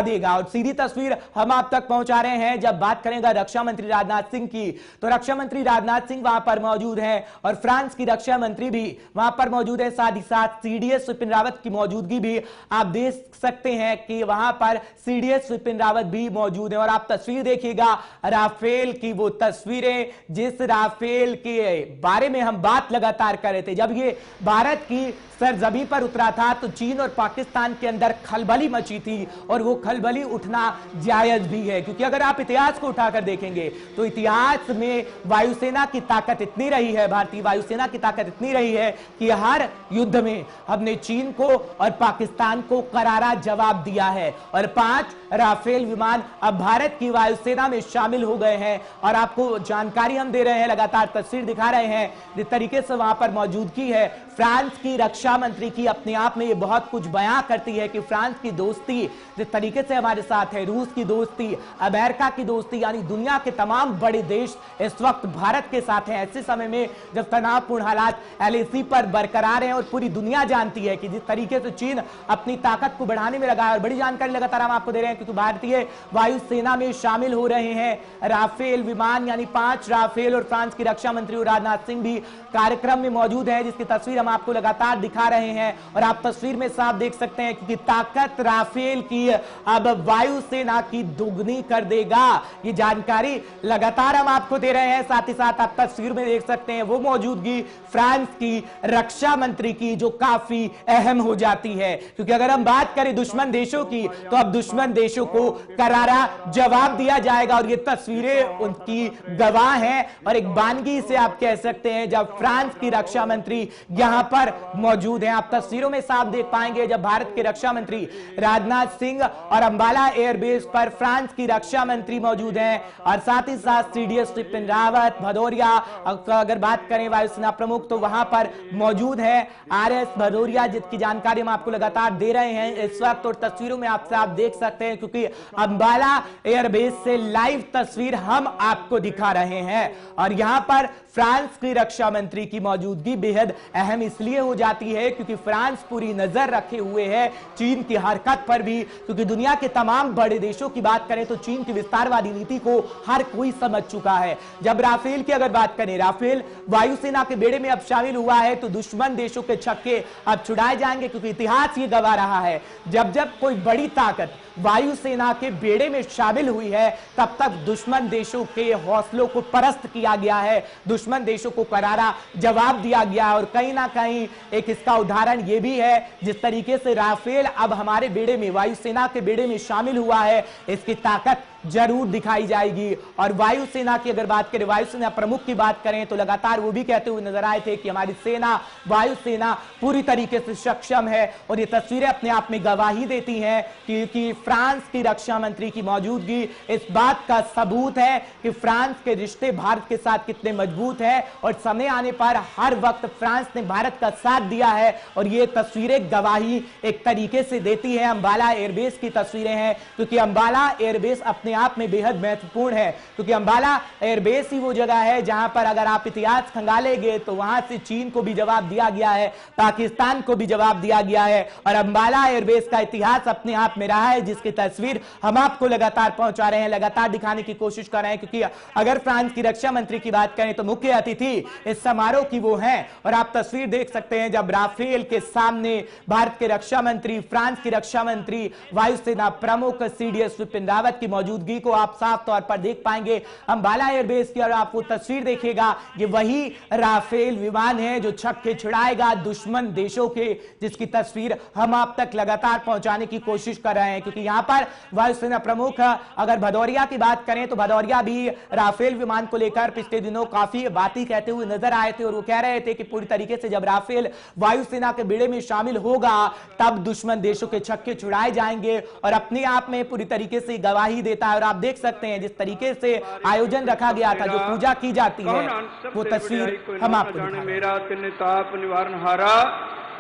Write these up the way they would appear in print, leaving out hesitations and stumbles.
देगा। और सीधी तस्वीर हम आप तक पहुंचा रहे हैं। जब बात करेंगे रक्षा मंत्री राजनाथ सिंह की, तो रक्षा मंत्री राजनाथ सिंह वहां पर मौजूद हैं और फ्रांस की रक्षा मंत्री भी वहां पर मौजूद है। साथ ही साथ सीडीएस विपिन रावत की मौजूदगी भी आप देख सकते हैं कि वहां पर सीडीएस विपिन रावत भी मौजूद है। और आप तस्वीर देखिएगा राफेल की, वो तस्वीरें जिस राफेल के बारे में हम बात लगातार कर रहे थे। जब ये भारत की सरजमी पर उतरा था तो चीन और पाकिस्तान के अंदर खलबली मची थी, और वो खलबली उठना जायज भी है, क्योंकि अगर आप इतिहास को उठाकर देखेंगे तो इतिहास में वायुसेना की ताकत इतनी रही है, भारतीय वायुसेना की ताकत इतनी रही है कि हर युद्ध में हमने चीन को और पाकिस्तान को करारा जवाब दिया है। और 5 राफेल विमान अब भारत की वायुसेना में शामिल हो गए हैं। और आपको जानकारी हम दे रहे हैं, लगातार तस्वीर दिखा रहे हैं जिस तरीके से वहां पर मौजूदगी है फ्रांस की रक्षा मंत्री की। अपने आप में ये बहुत कुछ बयां करती है कि फ्रांस की दोस्ती जिस तरीके से हमारे साथ है, रूस की दोस्ती, अमेरिका की दोस्ती, यानी दुनिया के तमाम बड़े देश इस वक्त भारत के साथ हैं। ऐसे समय में जब तनावपूर्ण हालात एलएसी पर बरकरार हैं और पूरी दुनिया जानती है कि जिस तरीके से चीन अपनी ताकत को बढ़ाने में लगा है, और बड़ी जानकारी लगातार हम आपको दे रहे हैं क्योंकि भारतीय वायुसेना में शामिल हो रहे हैं राफेल विमान, यानी 5 राफेल। और फ्रांस की रक्षा मंत्री राजनाथ सिंह भी कार्यक्रम में मौजूद है, जिसकी तस्वीर हम आपको लगातार दिखा रहे हैं। और आप तस्वीर में साफ देख सकते हैं कि ताकत राफेल की अब वायुसेना की दुगनी कर देगा। ये जानकारी लगातार हम आपको दे रहे हैं। साथ ही साथ आप तस्वीर में देख सकते हैं वो मौजूदगी फ्रांस की रक्षा मंत्री की, जो काफी अहम हो जाती है, क्योंकि अगर हम बात करें दुश्मन देशों की तो अब दुश्मन देशों को करारा जवाब दिया जाएगा। और ये तस्वीरें उनकी गवाह हैं और एक बानगी से आप कह सकते हैं जब फ्रांस की रक्षा मंत्री यहां पर मौजूद हैं। आप तस्वीरों में साफ देख पाएंगे जब भारत के रक्षा मंत्री राजनाथ सिंह और अंबाला एयरबेस पर फ्रांस की रक्षा मंत्री मौजूद हैं, और साथ ही साथ सीडीएस विपिन रावत, भदौरिया, अगर बात करें वायुसेना प्रमुख तो वहां पर मौजूद है आरएस भदौरिया, जिसकी जानकारी हम आपको लगातार दे रहे हैं इस वक्त। और तस्वीरों में आप देख सकते हैं क्योंकि अंबाला एयरबेस से लाइव तस्वीर हम आपको दिखा रहे हैं। और यहां पर फ्रांस की रक्षा मंत्री की मौजूदगी बेहद अहम इसलिए हो जाती है क्योंकि फ्रांस पूरी नजर रखे हुए है चीन की हरकत पर भी, क्योंकि दुनिया के तमाम बड़े देशों की बात करें तो चीन की विस्तारवादी नीति को हर कोई समझ चुका है। जब राफेल की अगर बात करें, राफेल वायुसेना के बेड़े में अब शामिल हुआ है तो दुश्मन देशों के छक्के अब छुड़ाए जाएंगे, क्योंकि इतिहास ये गवाह रहा है जब जब कोई बड़ी ताकत वायुसेना के बेड़े में शामिल हुई है तब तक दुश्मन देशों के हौसलों को परस्त किया गया है, दुश्मन देशों को करारा जवाब दिया गया है। और कहीं ना कहीं एक इसका उदाहरण यह भी है जिस तरीके से राफेल अब हमारे बेड़े में, वायुसेना के बेड़े में शामिल हुआ है, इसकी ताकत जरूर दिखाई जाएगी। और वायुसेना की अगर बात करें, वायुसेना प्रमुख की बात करें तो लगातार वो भी कहते हुए नजर आए थे कि हमारी सेना, वायुसेना पूरी तरीके से सक्षम है। और ये तस्वीरें अपने आप में गवाही देती हैं कि फ्रांस की रक्षा मंत्री की मौजूदगी इस बात का सबूत है कि फ्रांस के रिश्ते भारत के साथ कितने मजबूत है, और समय आने पर हर वक्त फ्रांस ने भारत का साथ दिया है। और ये तस्वीरें गवाही एक तरीके से देती है। अंबाला एयरबेस की तस्वीरें हैं, क्योंकि अंबाला एयरबेस अपने आप में बेहद महत्वपूर्ण है, क्योंकि अंबाला एयरबेस ही वो जगह है जहां पर अगर आप इतिहास खंगालेंगे तो वहां से चीन को भी जवाब दिया गया है, पाकिस्तान को भी जवाब दिया गया है। और अंबाला एयरबेस का इतिहास अपने आप में रहा है, जिसकी तस्वीर हम आपको लगातार पहुंचा रहे हैं, लगातार दिखाने की कोशिश कर रहे हैं। क्योंकि अगर फ्रांस की रक्षा मंत्री की बात करें तो मुख्य अतिथि इस समारोह की वो हैं। और आप तस्वीर देख सकते हैं जब राफेल के सामने भारत के रक्षा मंत्री, फ्रांस की रक्षा मंत्री, वायुसेना प्रमुख सीडीएस विपिन रावत की मौजूदगी को आप साफ तौर पर देख पाएंगे अंबाला एयरबेस की। और आप वो तस्वीर देखिएगा, ये वही राफेल विमान है जो छक्के छुड़ाएगा दुश्मन देशों के, जिसकी तस्वीर हम आप तक लगातार पहुंचाने की कोशिश कर रहे हैं। क्योंकि यहां पर वायुसेना प्रमुख अगर भदौरिया की बात करें तो भदौरिया भी राफेल विमान को लेकर पिछले दिनों काफी बातें कहते हुए नजर आए थे, और वो कह रहे थे कि पूरी तरीके से जब राफेल वायुसेना के बेड़े में शामिल होगा तब दुश्मन देशों के छक्के छुड़ाए जाएंगे। और अपने आप में पूरी तरीके से गवाही देता है। और आप देख सकते हैं जिस तरीके से आयोजन रखा गया था, जो पूजा की जाती है, वो तस्वीर हम आपको दिखा रहे हैं। मेरा तिन ताप निवारण हारा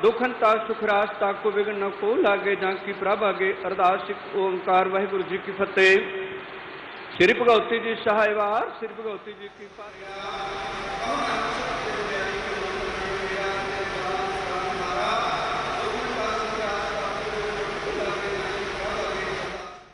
दुखन ताक सुख रास ताक को विघ्न न को लागे जांकी प्रभ आगे अरदास ओंकार वाहिगुरु जी की फतेह। श्री भगवती जी सहायवार, श्री भगवती जी की